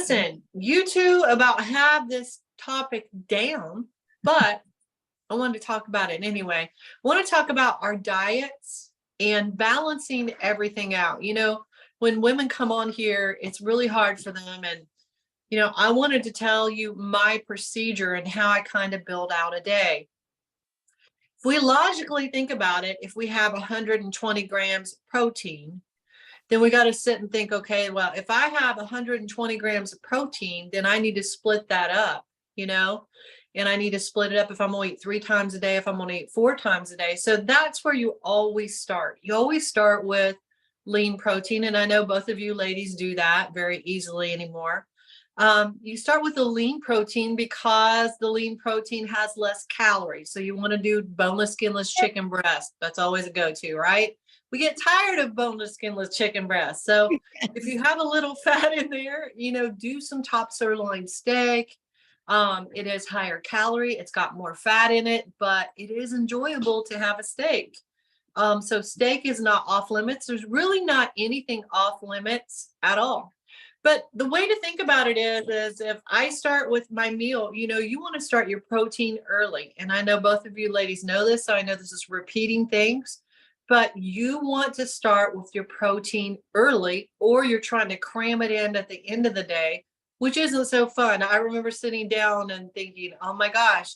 Listen, you two about have this topic down, but I wanted to talk about it anyway. I want to talk about our diets and balancing everything out. When women come on here, it's really hard for them. And, I wanted to tell you my procedure and how I kind of build out a day. If we logically think about it, if we have 120 grams protein, then we got to sit and think, okay, well, if I have 120 grams of protein, then I need to split that up, and I need to split it up if I'm going to eat 3 times a day, if I'm going to eat 4 times a day. So that's where you always start. You always start with lean protein. And I know both of you ladies do that very easily anymore. You start with the lean protein because the lean protein has less calories. So you want to do boneless, skinless chicken breast. That's always a go-to, right? We get tired of boneless, skinless chicken breast. So if you have a little fat in there, do some top sirloin steak. It is higher calorie. It's got more fat in it, but it is enjoyable to have a steak. So steak is not off limits. There's really not anything off limits at all. But the way to think about it is if I start with my meal, you want to start your protein early. And I know both of you ladies know this, so I know this is repeating things, but you want to start with your protein early, or you're trying to cram it in at the end of the day, which isn't so fun. I remember sitting down and thinking, oh my gosh,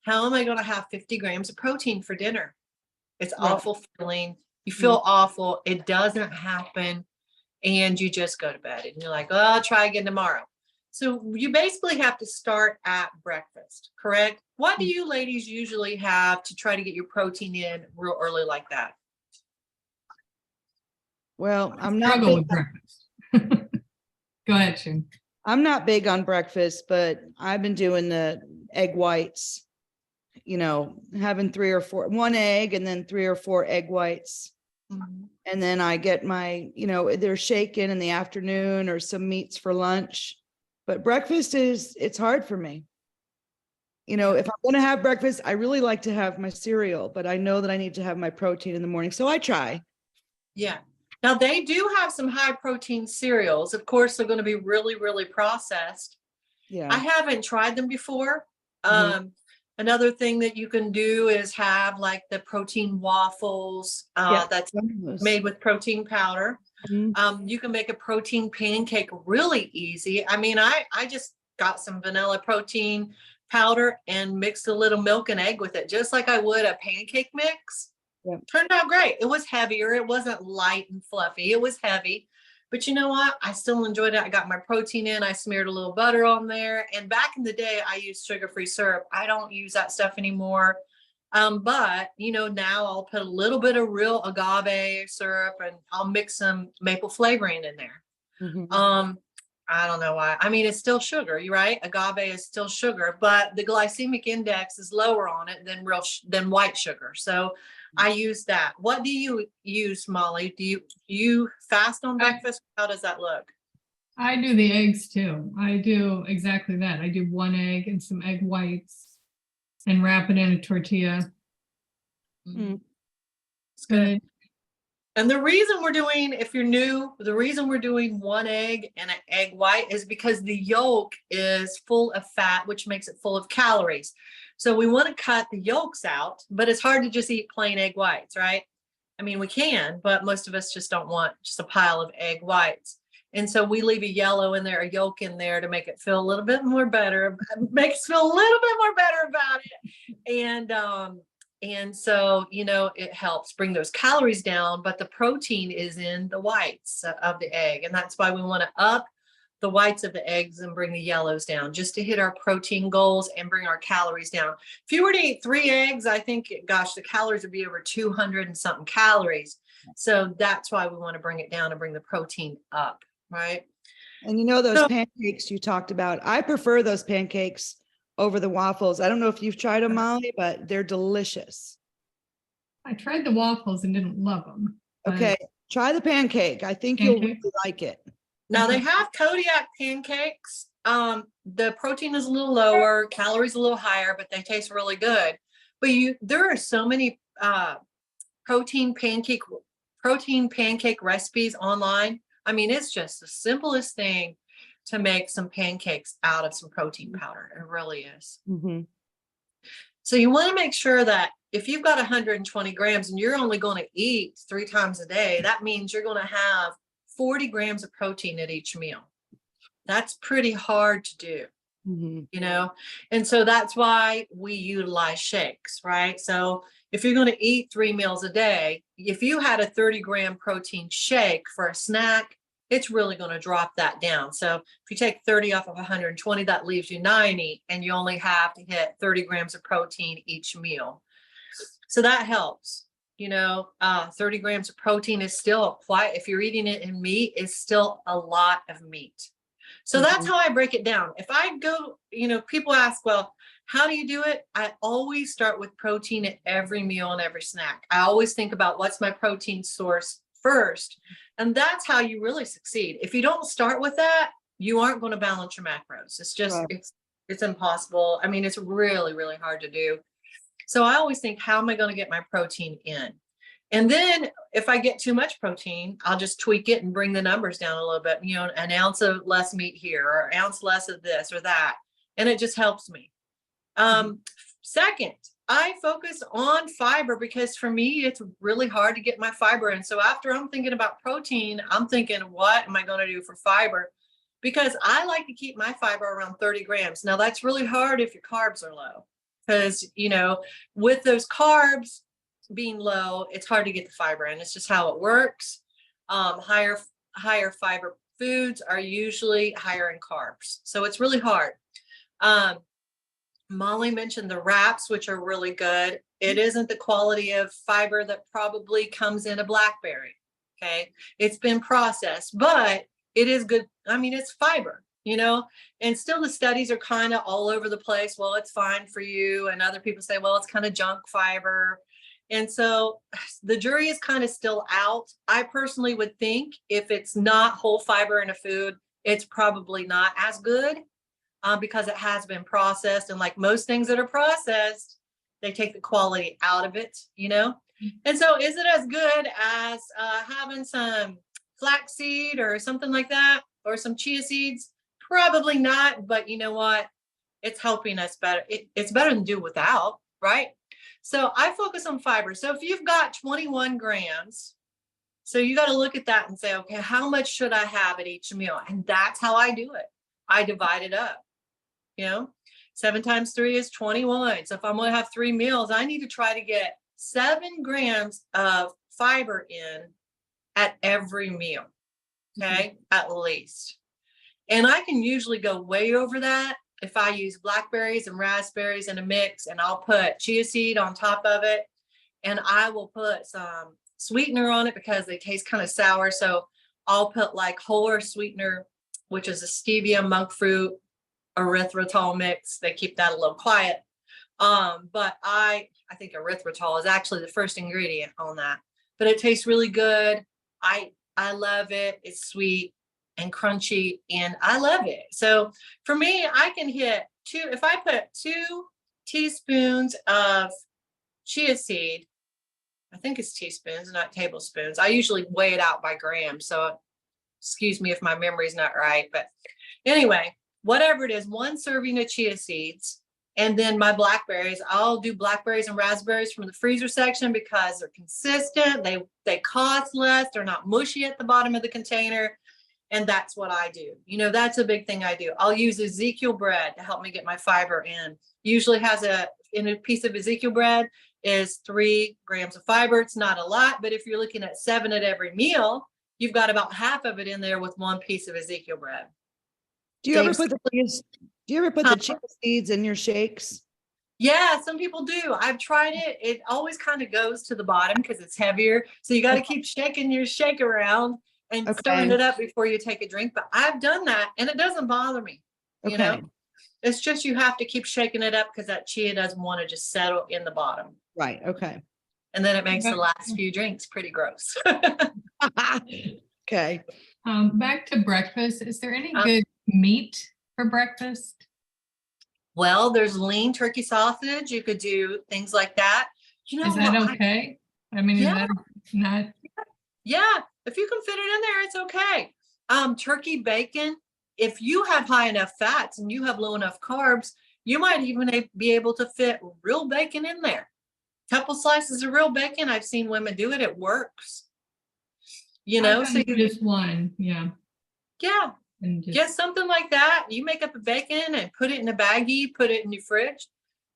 how am I going to have 50 grams of protein for dinner? It's awful feeling. You feel awful. It doesn't happen. And you just go to bed and you're like, oh, I'll try again tomorrow. So you basically have to start at breakfast, correct? What do you ladies usually have to try to get your protein in real early like that? Well, I'm not Struggle big with breakfast. Go ahead, Sharon. I'm not big on breakfast, but I've been doing the egg whites, having 3 or 4, 1 egg and then 3 or 4 egg whites. And then I get my, they're shaken in the afternoon or some meats for lunch. But breakfast it's hard for me. If I'm going to have breakfast, I really like to have my cereal, but I know that I need to have my protein in the morning. So I try. Yeah. Now they do have some high protein cereals. Of course, they're going to be really, really processed. Yeah. I haven't tried them before. Another thing that you can do is have like the protein waffles that's made with protein powder. You can make a protein pancake really easy. I mean, I just got some vanilla protein powder and mixed a little milk and egg with it, just like I would a pancake mix. Turned out great. It was heavier. It wasn't light and fluffy. It was heavy. But you know what? I still enjoyed it. I got my protein in. I smeared a little butter on there. And back in the day, I used sugar-free syrup. I don't use that stuff anymore. But, now I'll put a little bit of real agave syrup and I'll mix some maple flavoring in there. I don't know why. I mean, it's still sugar, you're right? Agave is still sugar, but the glycemic index is lower on it than white sugar. So I use that. What do you use, Molly? Do you fast on breakfast? How does that look? I do the eggs too. I do exactly that. I do 1 egg and some egg whites and wrap it in a tortilla. It's good. And the reason we're doing, if you're new, the reason we're doing 1 egg and an egg white is because the yolk is full of fat, which makes it full of calories. So we want to cut the yolks out, but it's hard to just eat plain egg whites, right? I mean, we can, but most of us just don't want just a pile of egg whites. And so we leave a yellow in there, a yolk in there to make it feel a little bit more better, make us feel a little bit more better about it. And so, it helps bring those calories down, but the protein is in the whites of the egg. And that's why we want to up the whites of the eggs and bring the yellows down just to hit our protein goals and bring our calories down. If you were to eat 3 eggs, I think, gosh, the calories would be over 200 and something calories. So that's why we want to bring it down and bring the protein up, right? And those pancakes you talked about, I prefer those pancakes over the waffles. I don't know if you've tried them, Molly, but they're delicious. I tried the waffles and didn't love them. Okay, try the pancake. I think you'll really like it. Now they have Kodiak pancakes. The protein is a little lower, calories a little higher, but they taste really good. But there are so many protein pancake recipes online. I mean, it's just the simplest thing. to make some pancakes out of some protein powder. It really is. Mhm. So you want to make sure that if you've got 120 grams and you're only going to eat 3 times a day, that means you're going to have 40 grams of protein at each meal. That's pretty hard to do, Mhm. you know? And so that's why we utilize shakes, right? So if you're going to eat 3 meals a day, if you had a 30-gram protein shake for a snack, it's really going to drop that down. So if you take 30 off of 120, that leaves you 90, and you only have to hit 30 grams of protein each meal. So that helps. 30 grams of protein is still quite, if you're eating it in meat, is still a lot of meat. So that's how I break it down. If I go, people ask, well, how do you do it? I always start with protein at every meal and every snack. I always think about what's my protein source first. And that's how you really succeed. If you don't start with that, you aren't going to balance your macros. It's just, Right. it's impossible. I mean, it's really, really hard to do. So I always think, how am I going to get my protein in? And then if I get too much protein, I'll just tweak it and bring the numbers down a little bit, an ounce of less meat here or an ounce less of this or that. And it just helps me. Second, I focus on fiber because for me, it's really hard to get my fiber in. So after I'm thinking about protein, I'm thinking, what am I going to do for fiber? Because I like to keep my fiber around 30 grams. Now that's really hard if your carbs are low because, with those carbs being low, it's hard to get the fiber in. It's just how it works. Higher fiber foods are usually higher in carbs. So it's really hard. Molly mentioned the wraps, which are really good. It isn't the quality of fiber that probably comes in a blackberry. Okay. It's been processed, but it is good. I mean, it's fiber, and still the studies are kind of all over the place. Well, it's fine for you. And other people say, well, it's kind of junk fiber. And so the jury is kind of still out. I personally would think if it's not whole fiber in a food, it's probably not as good. Because it has been processed, and like most things that are processed, they take the quality out of it, And so is it as good as having some flaxseed or something like that, or some chia seeds? Probably not, but you know what? It's helping us better. It's better than do without, right? So I focus on fiber. So if you've got 21 grams, so you got to look at that and say, okay, how much should I have at each meal? And that's how I do it. I divide it up. 7 times 3 is 21. So if I'm going to have 3 meals, I need to try to get 7 grams of fiber in at every meal. Okay. At least. And I can usually go way over that if I use blackberries and raspberries in a mix, and I'll put chia seed on top of it. And I will put some sweetener on it because they taste kind of sour. So I'll put like whole earth sweetener, which is a stevia, monk fruit, erythritol mix. They keep that a little quiet. But I think erythritol is actually the first ingredient on that, but it tastes really good. I love it. It's sweet and crunchy and I love it. So for me, I can hit if I put 2 teaspoons of chia seed, I think it's teaspoons, not tablespoons. I usually weigh it out by grams. So excuse me if my memory's not right, but anyway, whatever it is, 1 serving of chia seeds, and then my blackberries. I'll do blackberries and raspberries from the freezer section because they're consistent. They cost less. They're not mushy at the bottom of the container. And that's what I do. That's a big thing I do. I'll use Ezekiel bread to help me get my fiber in. Usually in a piece of Ezekiel bread is 3 grams of fiber. It's not a lot, but if you're looking at 7 at every meal, you've got about half of it in there with 1 piece of Ezekiel bread. Do you ever put the chia seeds in your shakes? Yeah, some people do. I've tried it. It always kind of goes to the bottom because it's heavier. So you got to keep shaking your shake around and stirring it up before you take a drink. But I've done that and it doesn't bother me. It's just you have to keep shaking it up because that chia doesn't want to just settle in the bottom. Right. Okay. And then it makes the last few drinks pretty gross. Okay. Back to breakfast. Is there any good meat for breakfast? Well, there's lean turkey sausage. You could do things like that. Is that okay? I mean, is that not? Yeah, if you can fit it in there, it's okay. Turkey bacon if you have high enough fats and you have low enough carbs, you might even be able to fit real bacon in there. Couple slices of real bacon. I've seen women do it. It works. You know, I've so done just one, yeah. yeah, And just, get something like that. You make up a bacon and put it in a baggie, put it in your fridge,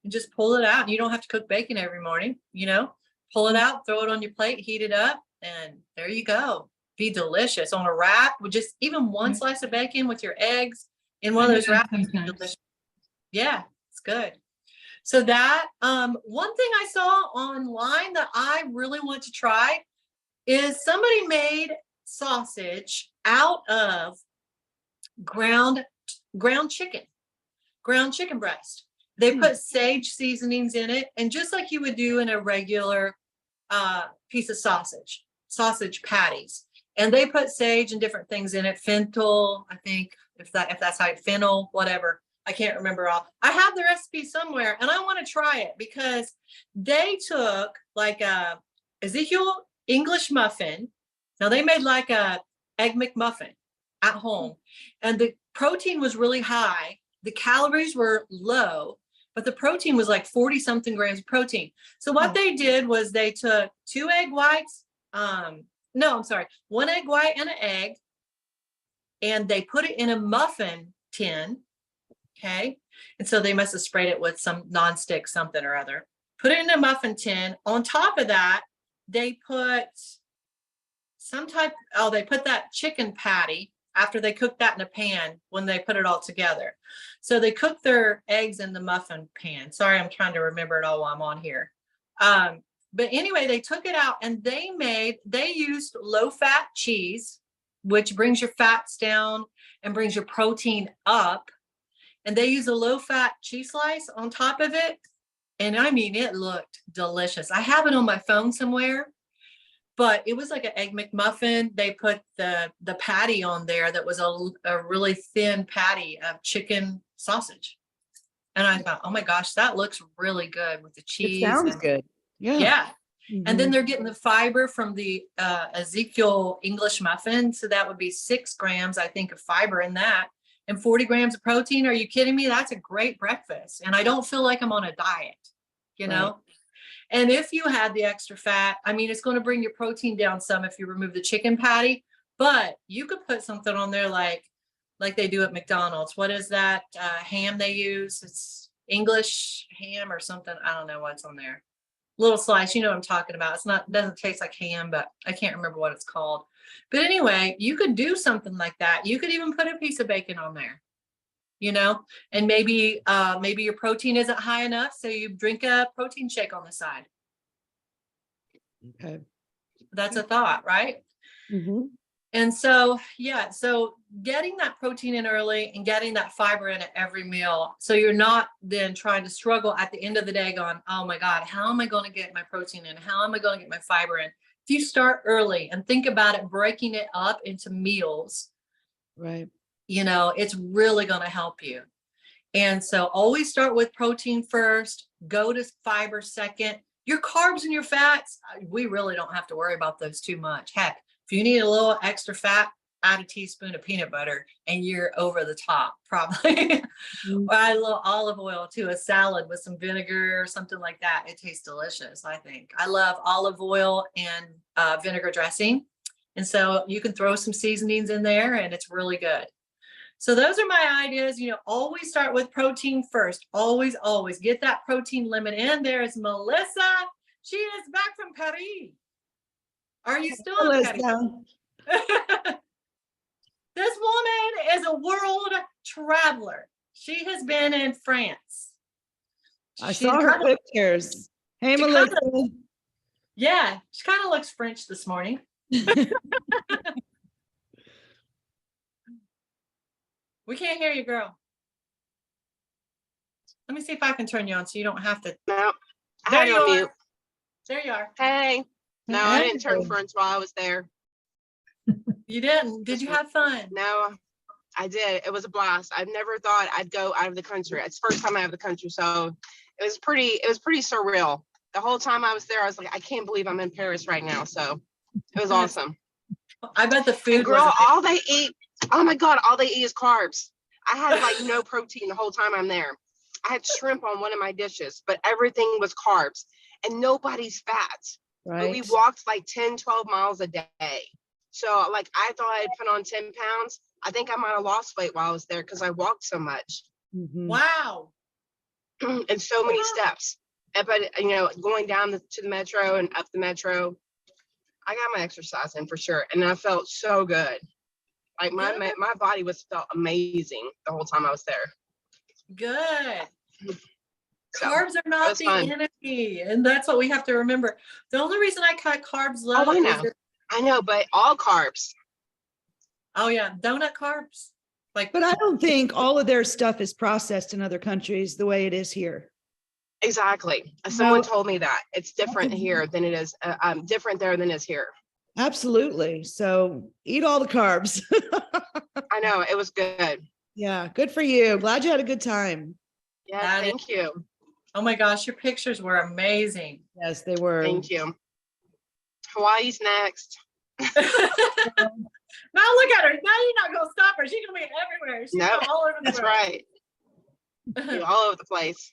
and just pull it out. You don't have to cook bacon every morning, you know, pull it out, throw it on your plate, heat it up, and there you go. Be delicious on a wrap with just even one Yeah. slice of bacon with your eggs in one I of do those that wraps. sometimes. Delicious. Yeah, it's good. So that one thing I saw online that I really want to try is somebody made sausage out of ground chicken breast. They put sage seasonings in it, and just like you would do in a regular piece of sausage patties, and they put sage and different things in it, fennel, I think, if that's how fennel, whatever. I can't remember all. I have the recipe somewhere, and I want to try it because they took like a Ezekiel English muffin. Now they made like a egg McMuffin at home, and the protein was really high. The calories were low, but the protein was like 40 something grams of protein. So what they did was they took 2 egg whites. No, I'm sorry, 1 egg white and an egg, and they put it in a muffin tin. Okay. And so they must have sprayed it with some nonstick something or other. Put it in a muffin tin. On top of that, they put they put that chicken patty after they cooked that in a pan when they put it all together. So they cooked their eggs in the muffin pan. Sorry, I'm trying to remember it all while I'm on here. But anyway, they took it out and they used low-fat cheese, which brings your fats down and brings your protein up. And they use a low-fat cheese slice on top of it. And I mean, it looked delicious. I have it on my phone somewhere, but it was like an egg McMuffin. They put the patty on there that was a really thin patty of chicken sausage. And I thought, oh my gosh, that looks really good with the cheese. It sounds good. Yeah. Yeah. And then Mhm. they're getting the fiber from the Ezekiel English muffin. So that would be 6 grams, I think, of fiber in that. And 40 grams of protein. Are you kidding me? That's a great breakfast. And I don't feel like I'm on a diet, you know? Right. And if you had the extra fat, I mean, it's going to bring your protein down some if you remove the chicken patty, but you could put something on there like they do at McDonald's. What is that ham they use? It's English ham or something. I don't know what's on there. Little slice, you know what I'm talking about. It doesn't taste like ham, but I can't remember what it's called. But anyway, you could do something like that. You could even put a piece of bacon on there, you know, and maybe your protein isn't high enough. So you drink a protein shake on the side. Okay. That's a thought, right? Mhm. And so, yeah, so getting that protein in early and getting that fiber in at every meal. So you're not then trying to struggle at the end of the day going, oh my God, how am I going to get my protein in? How am I going to get my fiber in? If you start early and think about it, breaking it up into meals, Right. you know, it's really going to help you. And so always start with protein first, go to fiber second. Your carbs and your fats, we really don't have to worry about those too much. Heck, if you need a little extra fat, add a teaspoon of peanut butter and you're over the top, probably. Mhm. Or add a little olive oil to a salad with some vinegar or something like that. It tastes delicious, I think. I love olive oil and vinegar dressing. And so you can throw some seasonings in there and it's really good. So those are my ideas. You know, always start with protein first. Always, always get that protein limit in. There's Melissa. She is back from Paris. Are you still in Paris? Melissa. This woman is a world traveler. She has been in France. I She saw her kinda- pictures. Hey, she Melissa. Yeah, she kind of looks French this morning. We can't hear you, girl. Let me see if I can turn you on so you don't have to. No, I There had you it on are. mute. There you are. Hey. No, I didn't turn Hey. French while I was there. You didn't. Did you have fun? No, I did. It was a blast. I've never thought I'd go out of the country. It's the first time out of the country, so it was pretty surreal. The whole time I was there, I was like, I can't believe I'm in Paris right now. So it was awesome. I bet the And food girl, was all they eat Oh my God, all they eat is carbs. I had like no protein the whole time I'm there. I had shrimp on one of my dishes, but everything was carbs and nobody's fat. But we Right. walked like 10, 12 miles a day. So like I thought I'd put on 10 pounds. I think I might have lost weight while I was there because I walked so much Mhm. Wow. and so many steps. But going down to the metro and up the metro, I got my exercise in for sure. And I felt so good. Like my Good. my body felt amazing the whole time I was there. Good. So Carbs are not was the fun. enemy, and that's what we have to remember. The only reason I cut carbs low I is know. I know, but all carbs. oh yeah, donut carbs. Like But I don't think all of their stuff is processed in other countries the way it is here. Exactly. Someone No. told me that it's different here than it is, different there than it is here. Absolutely. So eat all the carbs. I know, it was good. Yeah, good for you. Glad you had a good time. Yeah, That is- thank you. oh my gosh, your pictures were amazing. Yes, they were. Thank you. Hawaii's next. Now look at her. Now you're not gonna stop her. She's gonna be everywhere. She's No, going all over the That's world. right. You're all over the place.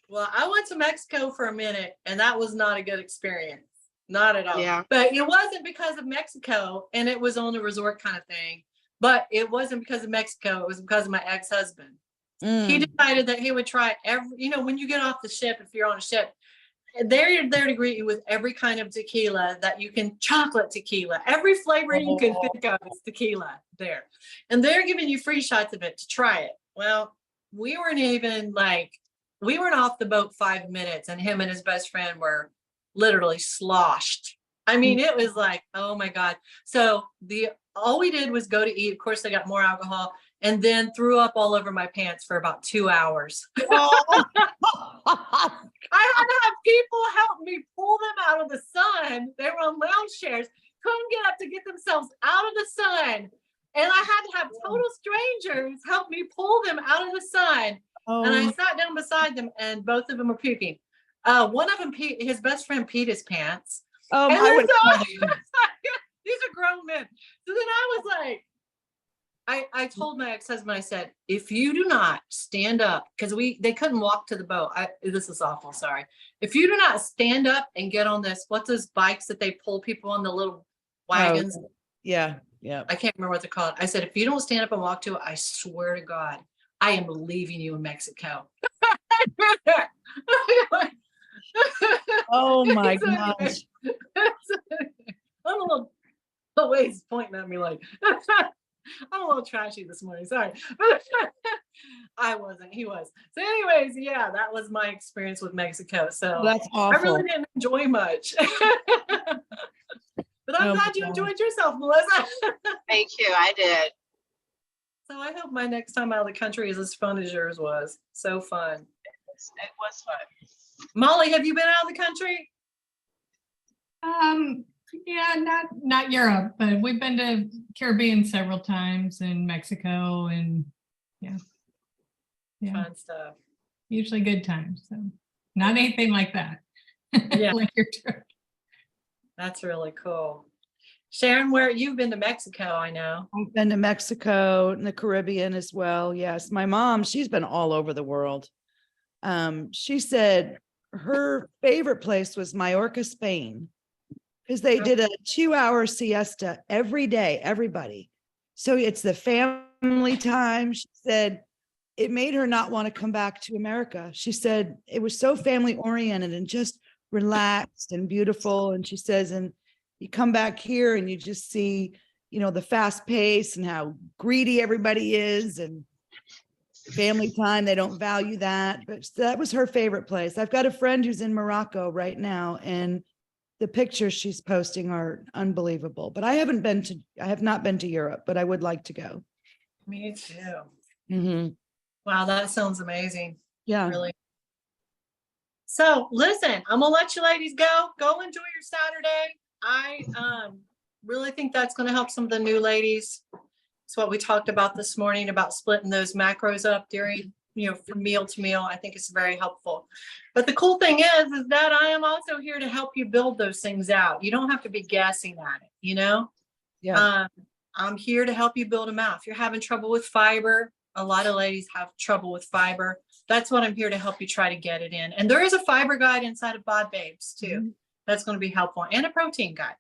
Well, I went to Mexico for a minute, and that was not a good experience. Not at all. Yeah. But it wasn't because of Mexico, and it was on a resort kind of thing. But it wasn't because of Mexico. It was because of my ex-husband. He Mm. decided that he would try when you get off the ship, if you're on a ship, they're there to greet you with every kind of tequila that you can, chocolate tequila, every flavor you can think of is tequila there. And they're giving you free shots of it to try it. Well, we weren't off the boat 5 minutes, and him and his best friend were literally sloshed. I mean, it was like, oh my God. So all we did was go to eat. Of course, they got more alcohol, and then threw up all over my pants for about 2 hours. Oh. I had to have people help me pull them out of the sun. They were on lounge chairs, couldn't get up to get themselves out of the sun. And I had to have total strangers help me pull them out of the sun. And I sat down beside them, and both of them were puking. One of them, his best friend peed his pants. And I then would these are grown men. So then I was like, I told my ex-husband, I said, if you do not stand up, because they couldn't walk to the boat. This is awful, sorry. If you do not stand up and get on what's those bikes that they pull people on, the little wagons? Yeah, yeah. I can't remember what they're called. I said, if you don't stand up and walk to it, I swear to God, I am leaving you in Mexico. Oh my So anyway, gosh. I'm a little, the way he's pointing at me like, I'm a little trashy this morning, sorry. I wasn't, he was. So anyways, yeah, that was my experience with Mexico. So That's I awful. really didn't enjoy much. But I'm Oh, glad you God. enjoyed yourself, Melissa. Thank you. I did. So I hope my next time out of the country is as fun as yours was. So fun. It was fun. Molly, have you been out of the country? Yeah, not Europe, but we've been to Caribbean several times, and Mexico, and yeah, Fun stuff. usually good times. So not anything like that. Yeah. Like your trip. That's really cool. Sharon, where you've been to Mexico, I know. I've been to Mexico and the Caribbean as well. Yes. My mom, she's been all over the world. She said her favorite place was Mallorca, Spain, because they did a 2-hour siesta every day, everybody. So it's the family time. She said it made her not want to come back to America. She said it was so family oriented and just relaxed and beautiful. And she says, and you come back here and you just see, the fast pace and how greedy everybody is, and family time, they don't value that. But that was her favorite place. I've got a friend who's in Morocco right now, and the pictures she's posting are unbelievable. But I have not been to Europe, but I would like to go. Me too. Mm-hmm. Wow, that sounds amazing. Yeah. Really. So listen, I'm gonna let you ladies go. Go enjoy your Saturday. I really think that's gonna help some of the new ladies. It's what we talked about this morning about splitting those macros up during, from meal to meal. I think it's very helpful. But the cool thing is that I am also here to help you build those things out. You don't have to be guessing at it, Yeah. I'm here to help you build them out. If you're having trouble with fiber, a lot of ladies have trouble with fiber. That's what I'm here to help you try to get it in. And there is a fiber guide inside of Bod Babes too. That's going to be helpful, and a protein guide.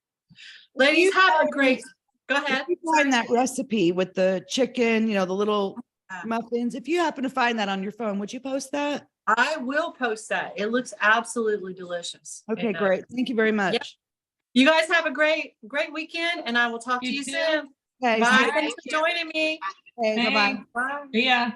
Ladies, have a great, go ahead. If you find that recipe with the chicken, the little Yeah. muffins, if you happen to find that on your phone, would you post that? I will post that. It looks absolutely delicious. Okay, And, great. Thank you very much. You guys have a great weekend, and I will talk to You you too. soon. Okay, Bye. Thank Thanks for you. joining me. okay, bye-bye. Thanks. Bye. See ya.